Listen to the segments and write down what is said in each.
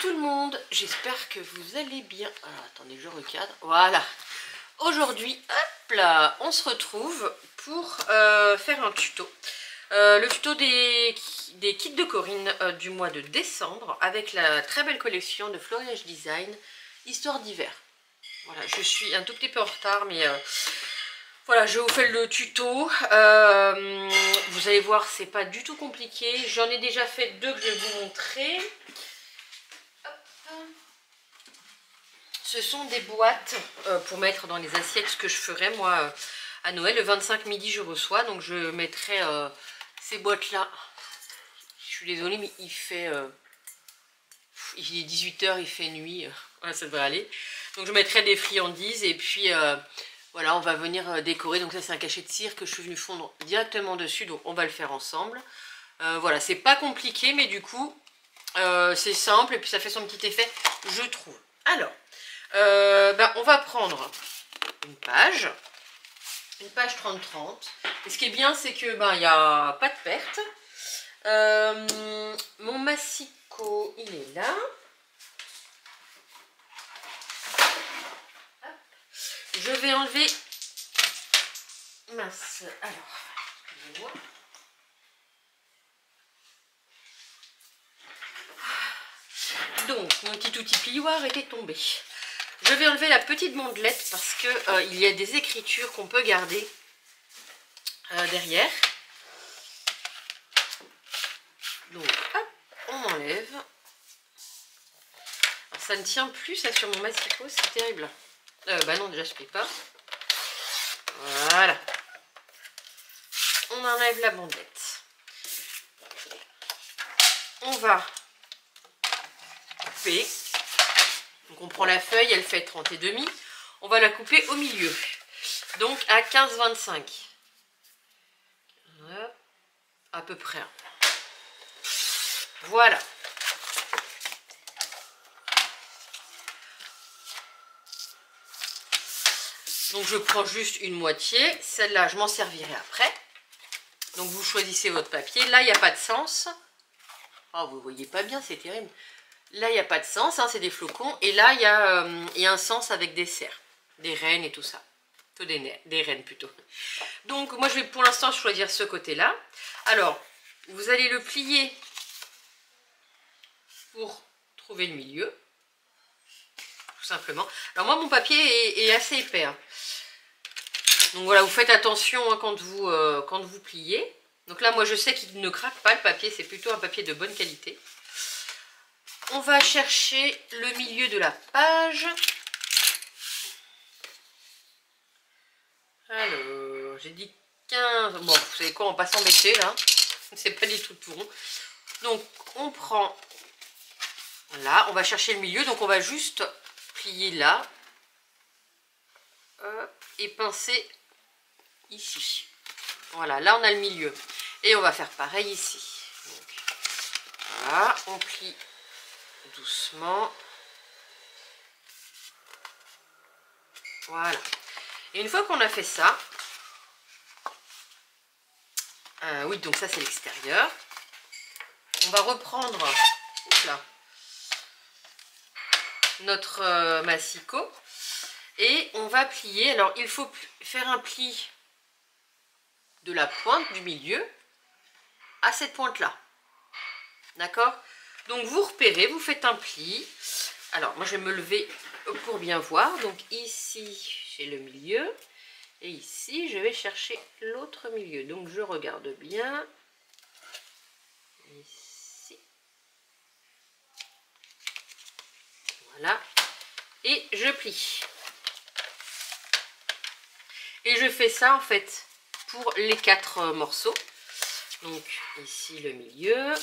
tout le monde, j'espère que vous allez bien. Alors, attendez, je recadre. Voilà. Aujourd'hui, hop là, on se retrouve pour faire un tuto. Le tuto des kits de Corinne du mois de décembre avec la très belle collection de Floriage Design, Histoire d'hiver. Voilà, je suis un tout petit peu en retard, mais voilà, je vous fais le tuto. Vous allez voir, c'est pas du tout compliqué. J'en ai déjà fait deux que je vais vous montrer. Ce sont des boîtes pour mettre dans les assiettes, ce que je ferai moi à Noël. Le 25 midi je reçois, donc je mettrai ces boîtes là. Je suis désolée mais il fait il est 18 h, il fait nuit, voilà, ça devrait aller. Donc je mettrai des friandises et puis voilà, on va venir décorer. Donc ça c'est un cachet de cire que je suis venue fondre directement dessus, donc on va le faire ensemble. Voilà, c'est pas compliqué mais du coup c'est simple et puis ça fait son petit effet, je trouve. Alors on va prendre une page 30-30. Et ce qui est bien, c'est que il n'y a pas de perte. Mon massicot, il est là. Hop. Je vais enlever mince. Alors, excusez-moi. Donc, mon petit outil plioir était tombé. Je vais enlever la petite bandelette parce que il y a des écritures qu'on peut garder derrière. Donc hop, on enlève. Alors, ça ne tient plus ça sur mon massicot, c'est terrible. Bah non, déjà je ne peux pas. Voilà. On enlève la bandelette. On va couper. Donc on prend la feuille, elle fait 30,5. On va la couper au milieu. Donc à 15-25. À peu près. Voilà. Donc je prends juste une moitié. Celle-là, je m'en servirai après. Donc vous choisissez votre papier. Là, il n'y a pas de sens. Oh, vous ne voyez pas bien, c'est terrible. Là, il n'y a pas de sens, hein, c'est des flocons. Et là, il y a un sens avec des cerfs, des rennes et tout ça. Des rennes plutôt. Donc, moi, je vais pour l'instant choisir ce côté-là. Alors, vous allez le plier pour trouver le milieu. Tout simplement. Alors, moi, mon papier est assez épais. Hein. Donc, voilà, vous faites attention hein, quand vous pliez. Donc là, moi, je sais qu'il ne craque pas le papier. C'est plutôt un papier de bonne qualité. On va chercher le milieu de la page. Alors, j'ai dit 15. Bon, vous savez quoi, on va pas s'embêter là. C'est pas des trucs tout rond. Donc, on prend là, on va chercher le milieu. Donc, on va juste plier là. Et pincer ici. Voilà, là, on a le milieu. Et on va faire pareil ici. Donc, voilà, on plie doucement. Voilà. Et une fois qu'on a fait ça, oui, donc ça c'est l'extérieur. On va reprendre là, notre massicot et on va plier. Alors il faut faire un pli de la pointe du milieu à cette pointe là. D'accord? Donc vous repérez, vous faites un pli. Alors moi je vais me lever pour bien voir. Donc ici j'ai le milieu. Et ici, je vais chercher l'autre milieu. Donc, je regarde bien. Ici. Voilà. Et je plie. Et je fais ça, en fait, pour les 4 morceaux. Donc, ici, le milieu.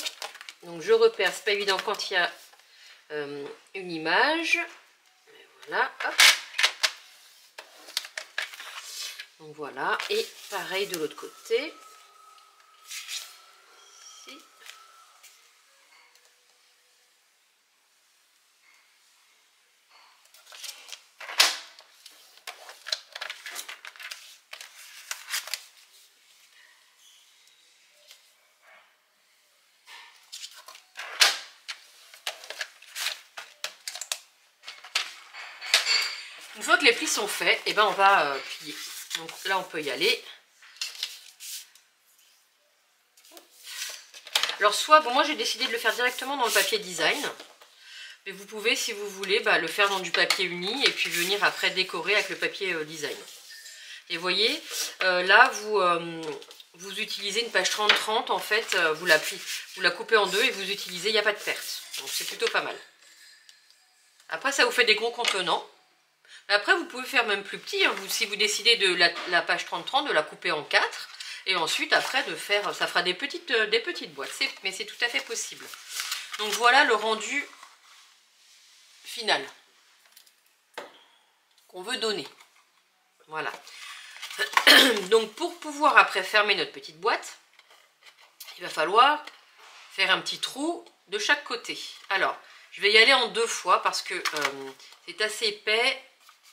Donc, je repère. C'est pas évident quand il y a une image. Voilà. Hop. Donc voilà, et pareil de l'autre côté. Ici. Une fois que les plis sont faits, et ben on va plier. Donc là on peut y aller. Alors soit, bon moi j'ai décidé de le faire directement dans le papier design. Mais vous pouvez, si vous voulez, le faire dans du papier uni et puis venir après décorer avec le papier design. Et vous voyez, là, vous utilisez une page 30-30, en fait, vous la coupez en deux et vous utilisez, il n'y a pas de perte. Donc c'est plutôt pas mal. Après, ça vous fait des gros contenants. Mais après, vous pouvez faire même plus petit. Hein, si vous décidez de la page 30-30, de la couper en 4. Et ensuite, après, de faire, ça fera des petites boîtes. Mais c'est tout à fait possible. Donc voilà le rendu final qu'on veut donner. Voilà. Donc pour pouvoir après fermer notre petite boîte, il va falloir faire un petit trou de chaque côté. Alors je vais y aller en 2 fois parce que c'est assez épais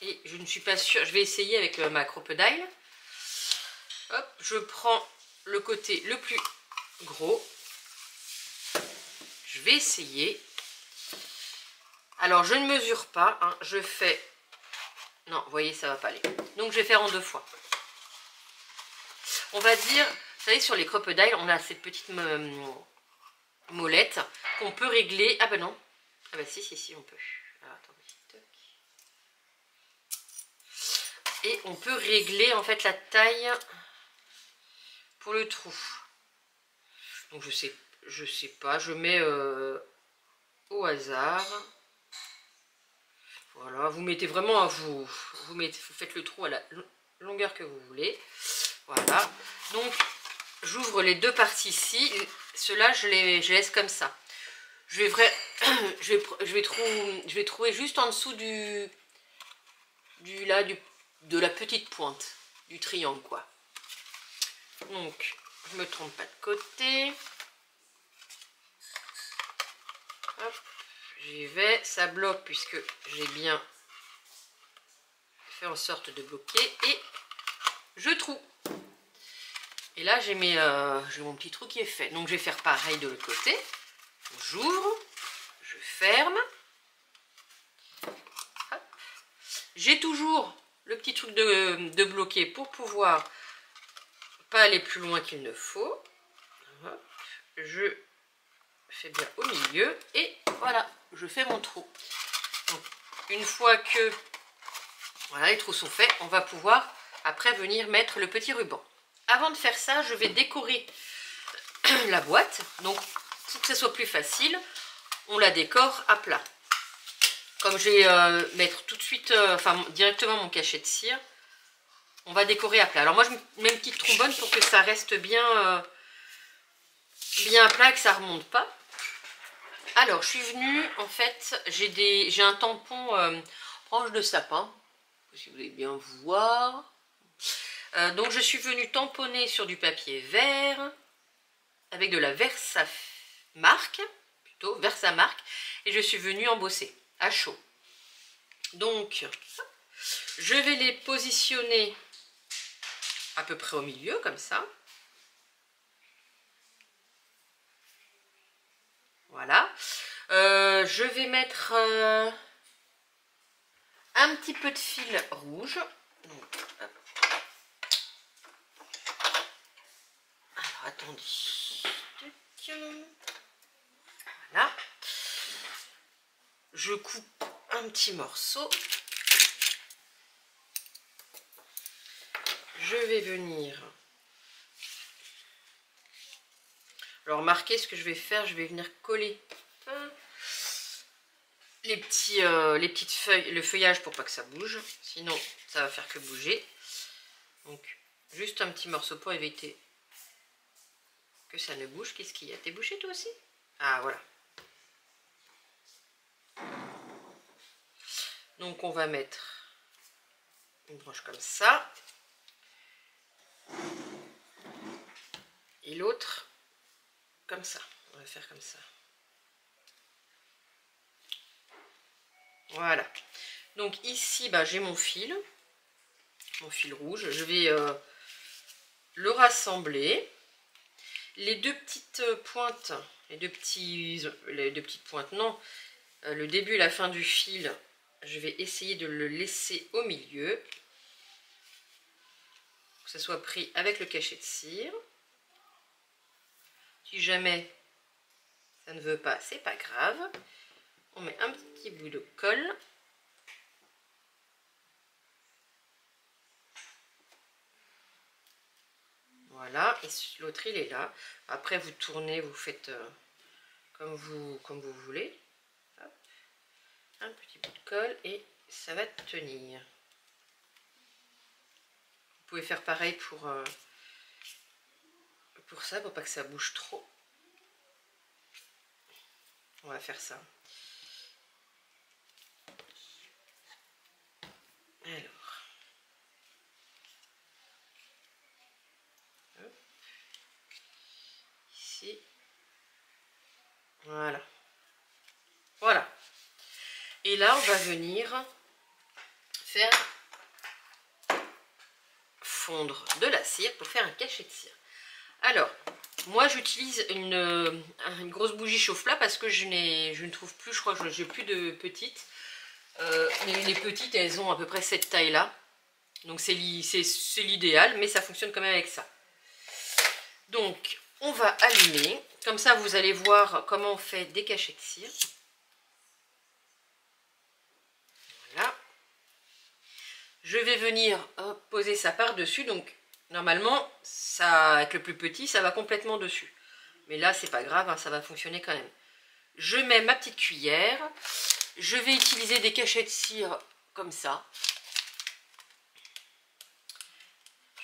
et je ne suis pas sûre. Je vais essayer avec ma crocodile. Hop, je prends le côté le plus gros. Je vais essayer. Alors je ne mesure pas, hein, je fais... Non, vous voyez, ça va pas aller. Donc je vais faire en 2 fois. On va dire, vous savez, sur les crocodiles, on a cette petite molette qu'on peut régler. Ah ben non. Ah ben si, on peut. Alors, attendez. Et on peut régler en fait la taille pour le trou. Donc je sais pas, je mets au hasard. Voilà, vous mettez vraiment à vous. Vous faites le trou à la longueur que vous voulez. Voilà. Donc, j'ouvre les 2 parties ici. Ceux-là, je les laisse comme ça. Je vais trouver juste en dessous de la petite pointe du triangle, quoi. Donc, je me trompe pas de côté. Hop. J'y vais, ça bloque puisque j'ai bien fait en sorte de bloquer et je troue. Et là j'ai mon petit trou qui est fait. Donc je vais faire pareil de l'autre côté. J'ouvre, je ferme. J'ai toujours le petit truc de bloquer pour pouvoir pas aller plus loin qu'il ne faut. Hop. Je fais bien au milieu et voilà, je fais mon trou. Donc, une fois que voilà, les trous sont faits, on va pouvoir après venir mettre le petit ruban. Avant de faire ça, je vais décorer la boîte. Donc pour que ce soit plus facile, on la décore à plat. Comme je vais mettre tout de suite, directement mon cachet de cire, on va décorer à plat. Alors moi je mets une petite trombone pour que ça reste bien, bien à plat et que ça ne remonte pas. Alors, je suis venue, en fait, j'ai un tampon branche de sapin, si vous voulez bien voir. Donc, je suis venue tamponner sur du papier vert, avec de la Versamark, et je suis venue embosser à chaud. Donc, je vais les positionner à peu près au milieu, comme ça. Voilà. Je vais mettre un petit peu de fil rouge. Donc, alors, attendez. Voilà. Je coupe un petit morceau. Je vais venir... Alors, remarquez ce que je vais faire. Je vais venir coller les petites feuilles, le feuillage pour pas que ça bouge. Sinon, ça va faire que bouger. Donc, juste un petit morceau pour éviter que ça ne bouge. Qu'est-ce qu'il y a? T'es bouché toi aussi? Ah, voilà. Donc, on va mettre une branche comme ça. Et l'autre comme ça. On va faire comme ça. Voilà. Donc ici, j'ai mon fil rouge. Je vais le rassembler. Les 2 petites pointes, le début et la fin du fil, je vais essayer de le laisser au milieu. Que ça soit pris avec le cachet de cire. Si jamais ça ne veut pas, c'est pas grave. On met un petit bout de colle. Voilà, et l'autre il est là. Après vous tournez, vous faites comme vous voulez. Hop. Un petit bout de colle et ça va tenir. Vous pouvez faire pareil pour ça, pour pas que ça bouge trop. On va faire ça. Alors. Hop. Ici. Voilà. Voilà. Et là, on va venir faire fondre de la cire pour faire un cachet de cire. Alors, moi j'utilise une grosse bougie chauffe-plat parce que je ne trouve plus, je crois que j'ai plus de petites. Les petites, elles ont à peu près cette taille-là. Donc c'est l'idéal, mais ça fonctionne quand même avec ça. Donc, on va allumer. Comme ça, vous allez voir comment on fait des cachets de cire. Voilà. Je vais venir poser ça par-dessus. Donc, normalement, ça, avec le plus petit, ça va complètement dessus. Mais là, c'est pas grave, hein, ça va fonctionner quand même. Je mets ma petite cuillère. Je vais utiliser des cachets de cire comme ça.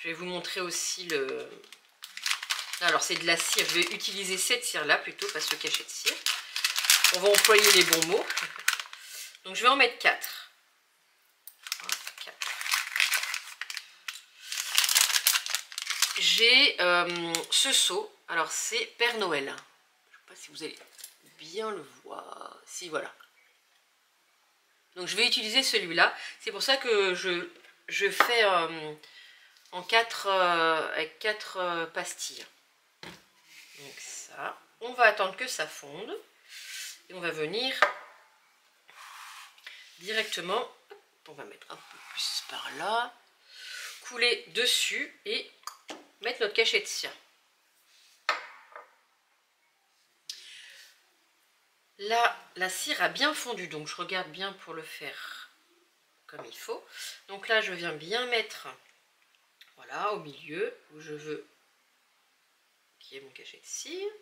Je vais vous montrer aussi le... Alors, c'est de la cire. Je vais utiliser cette cire-là plutôt, parce que cachet de cire. On va employer les bons mots. Donc, je vais en mettre 4. J'ai ce seau. Alors, c'est Père Noël. Je ne sais pas si vous allez bien le voir. Si, voilà. Donc, je vais utiliser celui-là. C'est pour ça que je fais en 4 avec 4 pastilles. Donc, ça. On va attendre que ça fonde. Et on va venir directement. On va mettre un peu plus par là. Couler dessus et mettre notre cachet de cire. Là, la cire a bien fondu, donc je regarde bien pour le faire comme il faut. Donc là, je viens bien mettre, voilà, au milieu, où je veux qu'il y ait mon cachet de cire.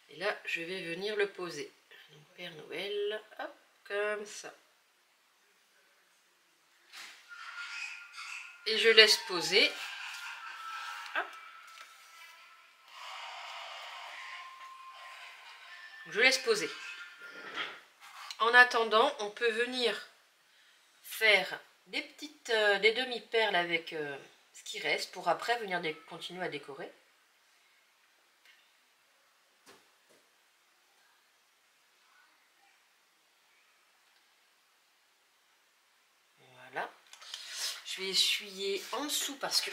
Et là, je vais venir le poser. Donc, Père Noël, hop, comme ça. Et je laisse poser. Hop. Je laisse poser. En attendant, on peut venir faire des petites, des demi-perles avec ce qui reste pour après venir continuer à décorer. Voilà. Je vais essuyer en dessous parce que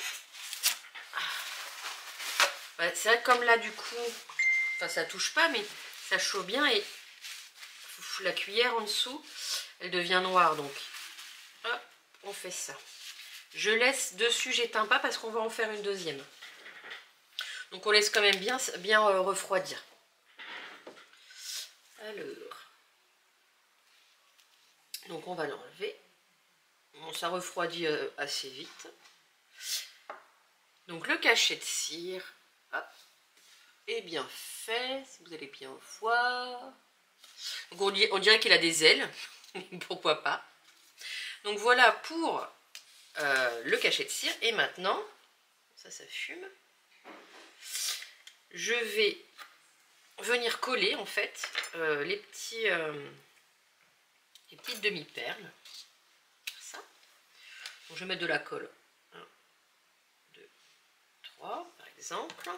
bah, c'est vrai que comme là du coup, enfin ça touche pas mais ça chauffe bien et la cuillère en dessous, elle devient noire donc hop, on fait ça. Je laisse dessus, j'éteins pas parce qu'on va en faire une deuxième. Donc on laisse quand même bien refroidir. Alors, donc on va l'enlever. Bon, ça refroidit assez vite. Donc le cachet de cire, hop, est bien fait, si vous allez bien voir. Donc on dirait qu'il a des ailes, pourquoi pas. Donc voilà pour le cachet de cire. Et maintenant, ça fume. Je vais venir coller en fait les petites demi-perles. Ça. Donc je vais mettre de la colle. 1, 2, 3 par exemple.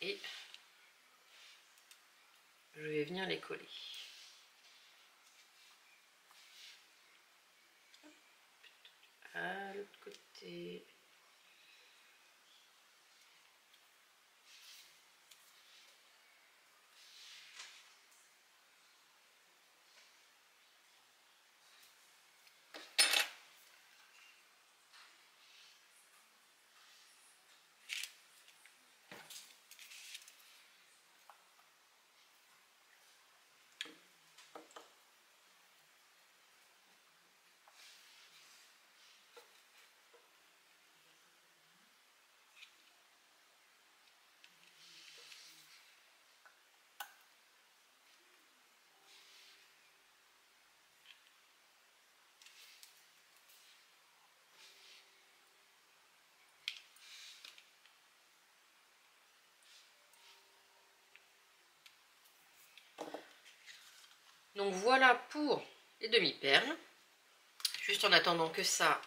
Et je vais venir les coller. À l'autre côté. Donc voilà pour les demi-perles. Juste en attendant que ça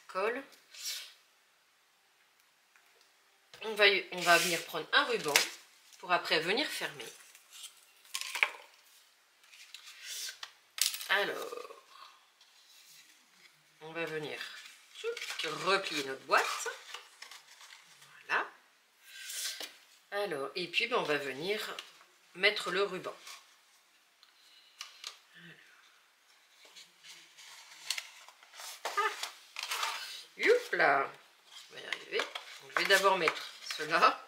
colle. On va venir prendre un ruban pour après venir fermer. Alors, on va venir replier notre boîte. Voilà. Alors, et puis ben, on va venir mettre le ruban. Youp là, on va y arriver. Donc, je vais d'abord mettre cela.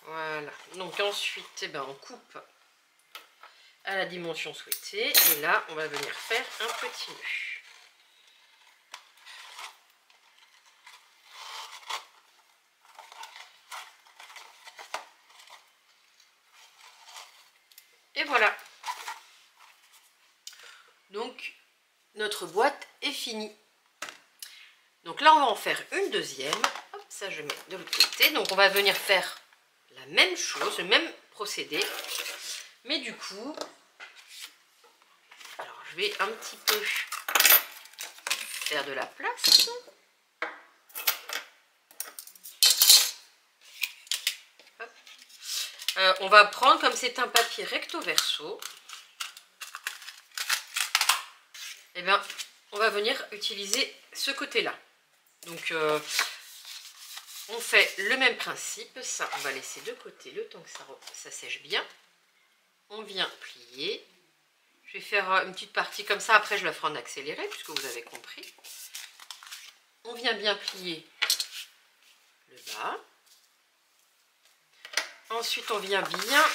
Voilà, donc ensuite eh ben, on coupe à la dimension souhaitée et là on va venir faire un petit nœud. Et voilà, donc notre boîte est finie. Donc là on va en faire une deuxième. Hop, ça je mets de l'autre côté. Donc on va venir faire la même chose, le même procédé, mais du coup, alors je vais un petit peu faire de la place. On va prendre, comme c'est un papier recto verso, et bien on va venir utiliser ce côté-là. Donc on fait le même principe, ça on va laisser de côté le temps que ça sèche bien. On vient plier. Je vais faire une petite partie comme ça, après je la ferai en accéléré puisque vous avez compris. On vient bien plier le bas. Ensuite on vient bien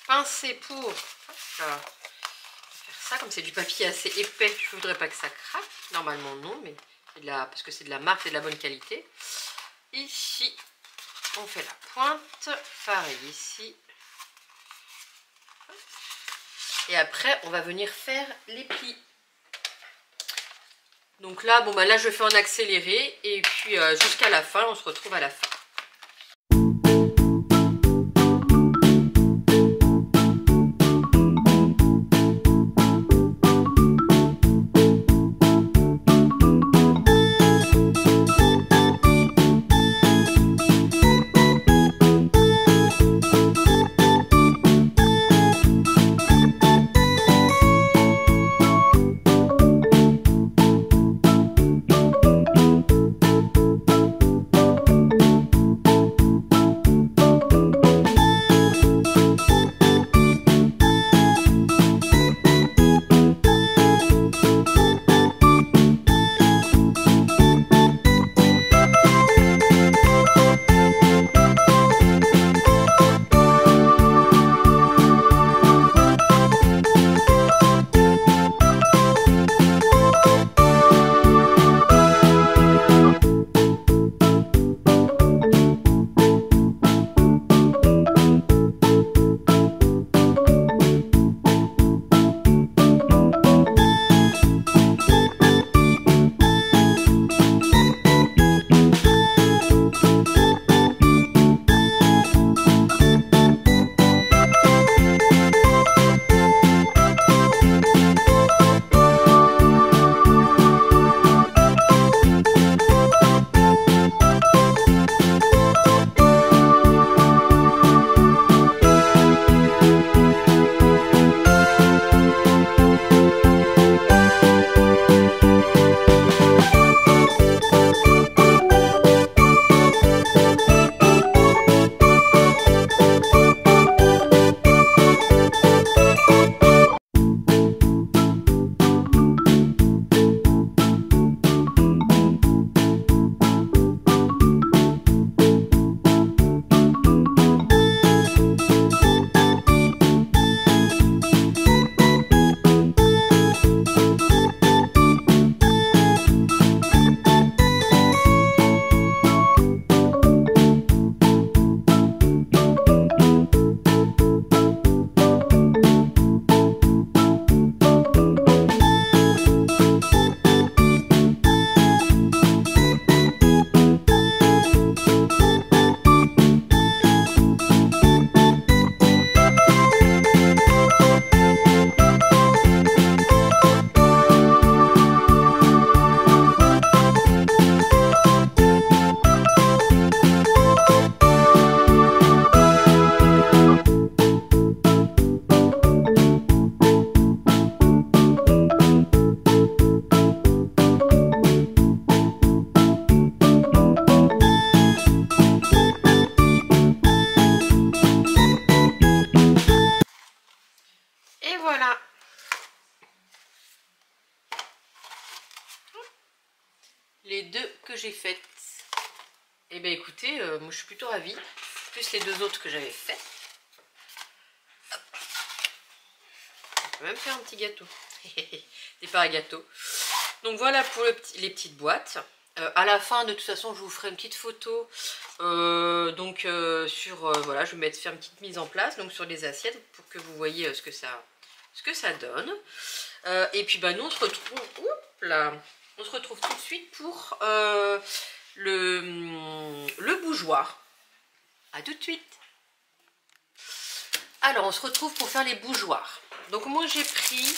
pincer pour faire ça, comme c'est du papier assez épais, je ne voudrais pas que ça craque. Normalement non, mais parce que c'est de la marque, c'est de la bonne qualité. Ici, on fait la pointe, pareil ici. Et après, on va venir faire les plis. Donc là, bon bah là je fais en accéléré et puis jusqu'à la fin, on se retrouve à la fin. les deux que j'ai faites. Et bien écoutez, moi je suis plutôt ravie. Plus les deux autres que j'avais fait. On peut même faire un petit gâteau. Des pains à gâteau. Donc voilà pour les petites boîtes. À la fin, de toute façon, je vous ferai une petite photo. Voilà, je vais faire une petite mise en place donc sur les assiettes pour que vous voyez ce que ça donne. Et puis nous on se retrouve. On se retrouve tout de suite pour le bougeoir. A tout de suite. Alors on se retrouve pour faire les bougeoirs. Donc moi j'ai pris,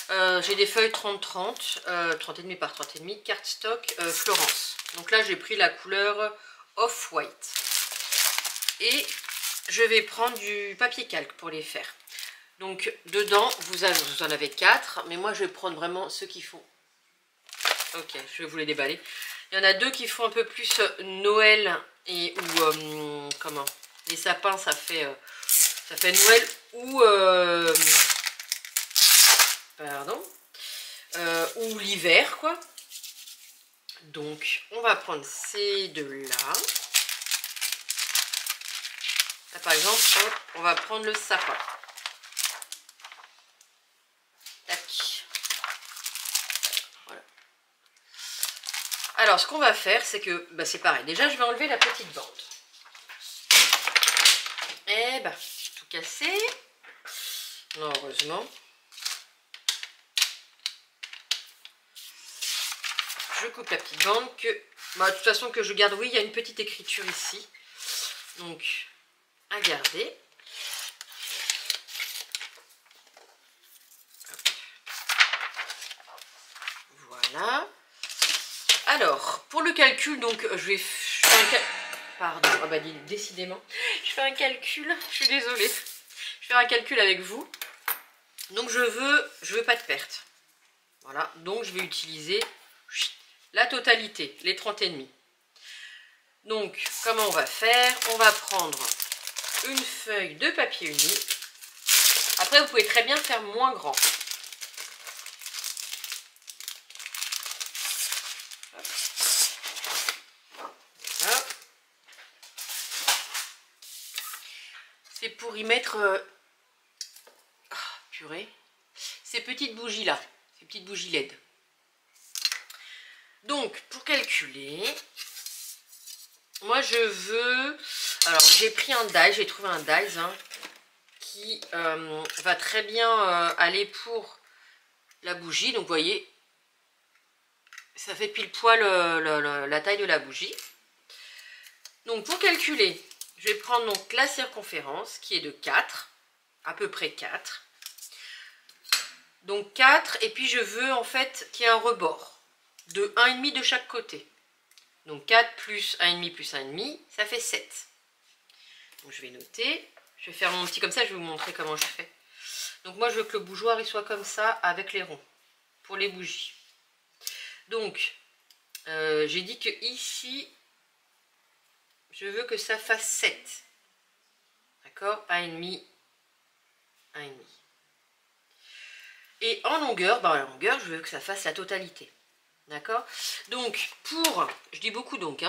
j'ai des feuilles 30-30, 30,5 par 30,5, cardstock Florence. Donc là j'ai pris la couleur off-white. Et je vais prendre du papier calque pour les faire. Donc dedans vous en avez 4, mais moi je vais prendre vraiment ceux qui font. Ok, je vais vous les déballer. Il y en a 2 qui font un peu plus Noël et ou comment, les sapins ça fait Noël ou ou l'hiver quoi. Donc on va prendre ces 2-là. Là par exemple, on va prendre le sapin. Tac. Voilà. Alors ce qu'on va faire, c'est que c'est pareil. Déjà je vais enlever la petite bande. Et tout cassé. Non, heureusement. Je coupe la petite bande que... de toute façon que je garde, oui, il y a une petite écriture ici. Donc, à garder. Voilà. Alors, pour le calcul, donc, je fais un calcul... Pardon, décidément. Je fais un calcul, je suis désolée. Je fais un calcul avec vous. Donc, je veux pas de perte. Voilà, donc je vais utiliser la totalité, les 30,5. Donc, comment on va faire? On va prendre une feuille de papier uni. Après, vous pouvez très bien faire moins grand. Voilà. C'est pour y mettre... purée. Ces petites bougies-là. Ces petites bougies LED. Donc, pour calculer... Moi, je veux... Alors, j'ai pris un die, j'ai trouvé un dies qui va très bien aller pour la bougie. Donc, vous voyez, ça fait pile poil la taille de la bougie. Donc, pour calculer, je vais prendre donc la circonférence qui est de 4, à peu près 4. Donc, 4, et puis je veux en fait qu'il y ait un rebord de 1,5 de chaque côté. Donc 4 plus 1,5 plus 1,5, ça fait 7. Donc je vais noter. Je vais faire mon petit comme ça, je vais vous montrer comment je fais. Donc moi je veux que le bougeoir il soit comme ça avec les ronds. Pour les bougies. Donc j'ai dit que ici, je veux que ça fasse 7. D'accord? 1,5, 1,5. Et en longueur, la longueur, je veux que ça fasse la totalité. D'accord? Donc, je dis beaucoup donc,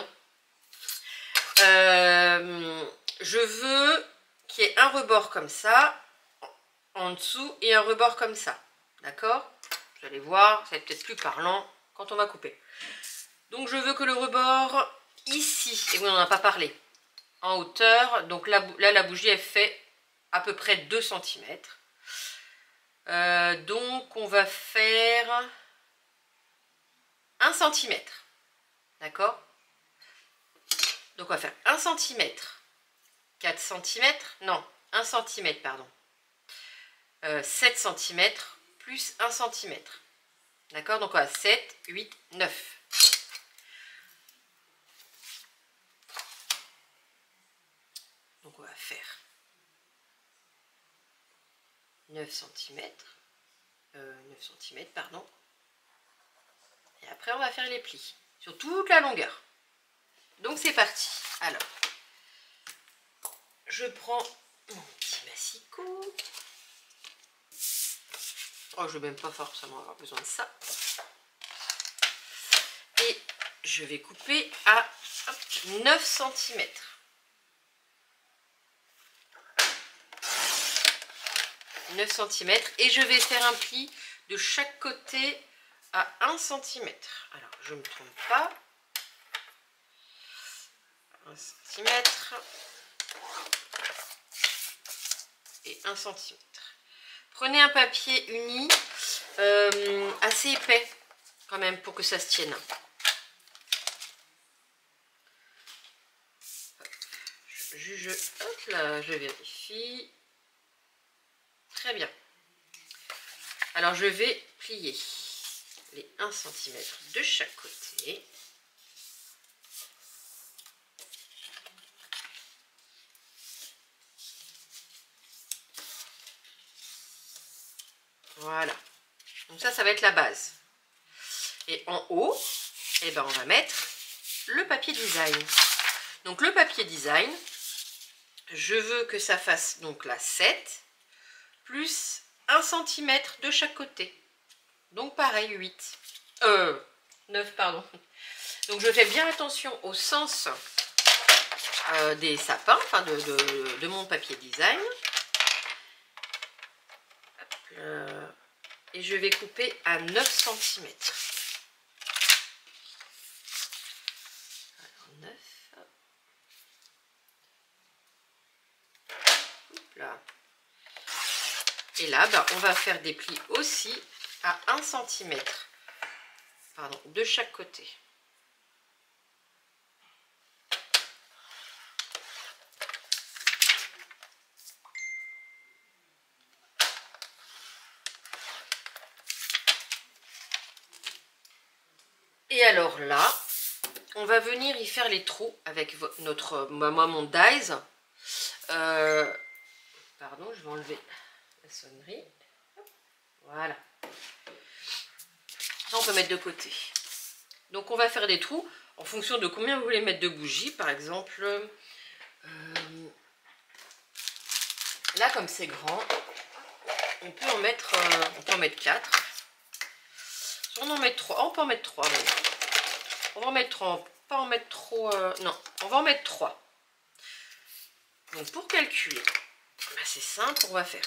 je veux qu'il y ait un rebord comme ça, en dessous, et un rebord comme ça. D'accord? Vous allez voir, ça va être peut-être plus parlant quand on va couper. Donc, je veux que le rebord, ici, et vous n'en avez pas parlé, en hauteur, donc là, la bougie, elle fait à peu près 2 cm. Donc, on va faire... 1 cm, d'accord? Donc on va faire 1 cm, 4 cm, non, 1 cm, pardon, 7 cm plus 1 cm, d'accord? Donc on va 7, 8, 9. Donc on va faire 9 cm, 9 cm, pardon. Et après, on va faire les plis sur toute la longueur. Donc, c'est parti. Alors, je prends mon petit massicot. Oh, je ne vais même pas forcément avoir besoin de ça. Et je vais couper à 9 cm. Et je vais faire un pli de chaque côté à 1 cm. Alors, je ne me trompe pas. 1 cm et 1 cm. Prenez un papier uni assez épais quand même pour que ça se tienne. Hop là, je vérifie. Très bien. Alors je vais plier les 1 cm de chaque côté. Voilà. Donc ça va être la base. Et en haut, eh ben, on va mettre le papier design. Donc le papier design, je veux que ça fasse donc la 7 plus 1 cm de chaque côté. Donc pareil, 8. 9, pardon. Donc je fais bien attention au sens des sapins, enfin de mon papier design. Et je vais couper à 9 cm. Alors 9. Là. Et là, ben, on va faire des plis aussi à 1 cm. Pardon, de chaque côté. Et alors là, on va venir y faire les trous avec mon dies. Pardon, je vais enlever la sonnerie. Voilà. Ça, on peut mettre de côté. Donc, on va faire des trous en fonction de combien vous voulez mettre de bougies. Par exemple, là, comme c'est grand, on peut en mettre 4. On en met 3. On peut en mettre 3. On va en mettre 3. On peut pas en mettre trop. Non, on va en mettre 3. Donc, pour calculer, ben, c'est simple. On va faire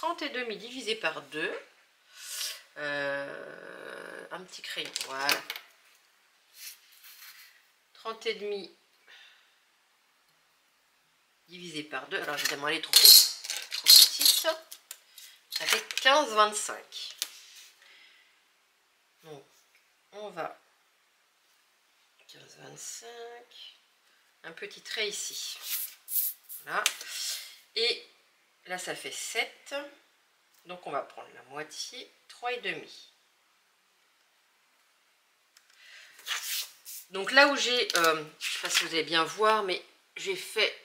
30,5 divisé par 2. Un petit crayon. Voilà. 30,5 divisé par 2. Alors, évidemment, elle est trop petite. Ça fait 15,25. Donc, on va 15,25. Un petit trait ici. Voilà. Et là, ça fait 7. Donc, on va prendre la moitié, 3,5. Donc, là où j'ai, je ne sais pas si vous allez bien voir, mais j'ai fait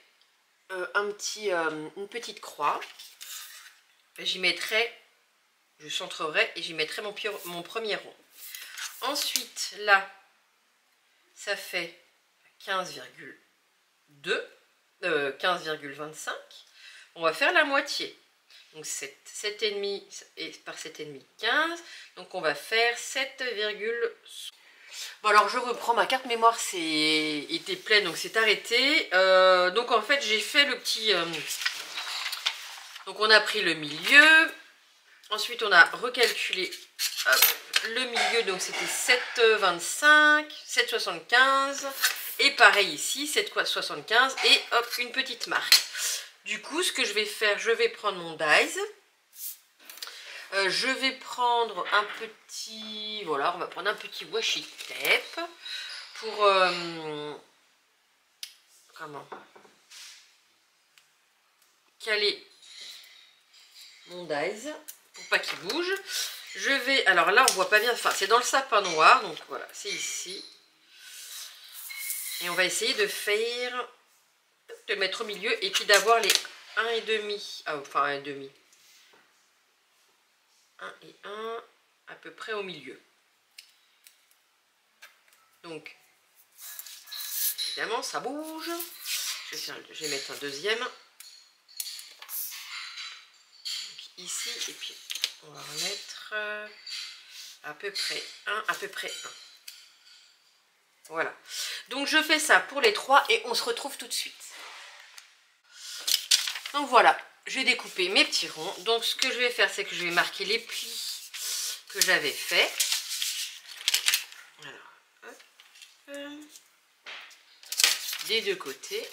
une petite croix. J'y mettrai, je centrerai et j'y mettrai mon premier rond. Ensuite, là, ça fait 15,2, 15,25. On va faire la moitié. Donc 7,5 et par 7,5, 15. Donc on va faire 7, bon, alors je reprends, ma carte mémoire était pleine, donc c'est arrêté. Donc en fait j'ai fait le petit... donc on a pris le milieu. Ensuite on a recalculé le milieu, donc c'était 7,25, 7,75. Et pareil ici, 7,75 et hop, une petite marque. Du coup, ce que je vais faire, je vais prendre mon dies. Je vais prendre un petit... Voilà, on va prendre un petit washi tape pour... comment caler mon dies pour pas qu'il bouge. Je vais... Alors là, on voit pas bien... Enfin, c'est dans le sapin noir, donc voilà, c'est ici. Et on va essayer de faire... de le mettre au milieu et puis d'avoir les 1,5. Ah, enfin 1,5. 1 et 1 à peu près au milieu. Donc, évidemment, ça bouge. Je vais mettre un deuxième. Donc, ici, et puis on va remettre à peu près 1, à peu près 1. Voilà. Donc je fais ça pour les 3 et on se retrouve tout de suite. Donc voilà, j'ai découpé mes petits ronds. Donc ce que je vais faire, c'est que je vais marquer les plis que j'avais fait. Alors, hop, des deux côtés.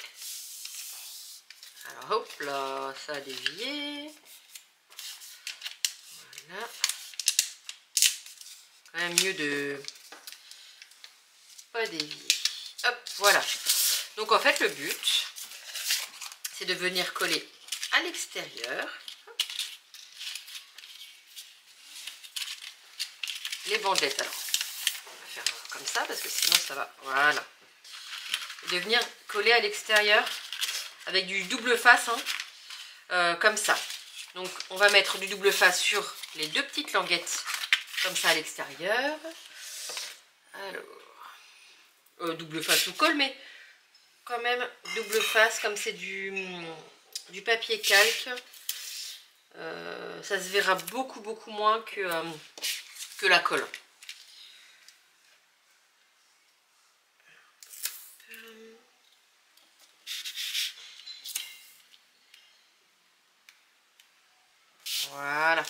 Alors hop là, ça a dévié. Voilà. Quand même mieux de pas dévier. Hop, voilà. Donc en fait le but, c'est de venir coller à l'extérieur les bandelettes. Alors, on va faire comme ça parce que sinon ça va. Voilà. Et de venir coller à l'extérieur avec du double face, hein, comme ça. Donc on va mettre du double face sur les deux petites languettes comme ça à l'extérieur. Alors, double face ou colle, mais quand même double face, comme c'est du papier calque, ça se verra beaucoup moins que la colle. Voilà.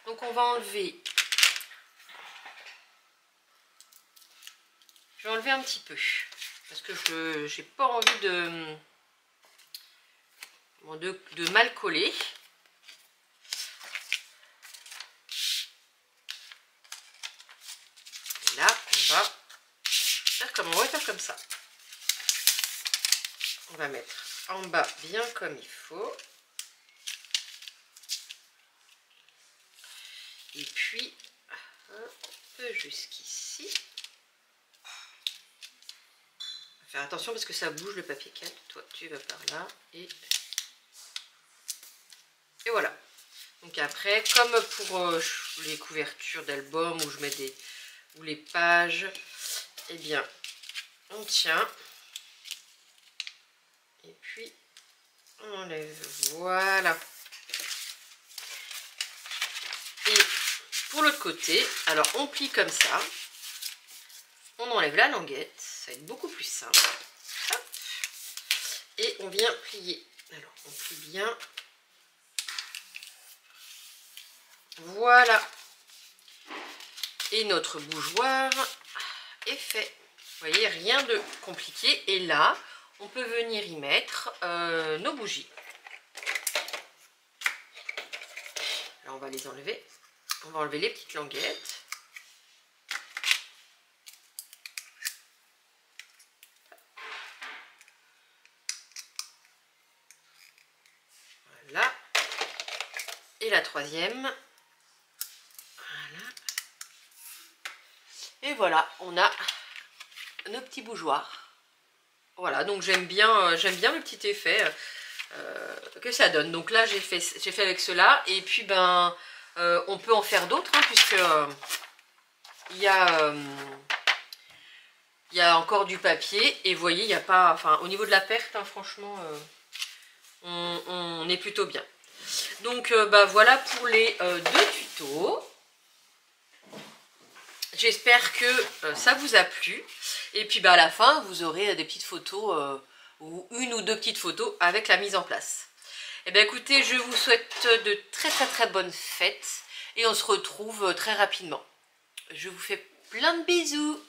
Donc on va enlever. Je vais enlever un petit peu parce que je n'ai pas envie de mal coller. Et là, on va faire comme ça. On va mettre en bas bien comme il faut. Et puis, un peu jusqu'ici. Faire attention parce que ça bouge le papier calque. Toi, tu vas par là. Et voilà. Donc après, comme pour les couvertures d'album où je mets ou les pages, eh bien, on tient. Et puis, on enlève. Voilà. Et pour l'autre côté, alors on plie comme ça. On enlève la languette. Ça va être beaucoup plus simple. Hop. Et on vient plier. Alors, on plie bien. Voilà. Et notre bougeoir est fait. Vous voyez, rien de compliqué. Et là, on peut venir y mettre nos bougies. Là, on va les enlever. On va enlever les petites languettes. Voilà. Et la troisième. Voilà. Et voilà, on a nos petits bougeoirs. Voilà, donc j'aime bien le petit effet que ça donne. Donc là, j'ai fait avec cela. Et puis, ben, on peut en faire d'autres, hein, puisque il y a encore du papier. Et vous voyez, il n'y a pas... Enfin, au niveau de la perte, hein, franchement, on est plutôt bien. Donc, bah, voilà pour les deux tutos. J'espère que ça vous a plu. Et puis bah, à la fin, vous aurez des petites photos, ou une ou deux petites photos avec la mise en place. Et bien écoutez, je vous souhaite de très bonnes fêtes. Et on se retrouve très rapidement. Je vous fais plein de bisous.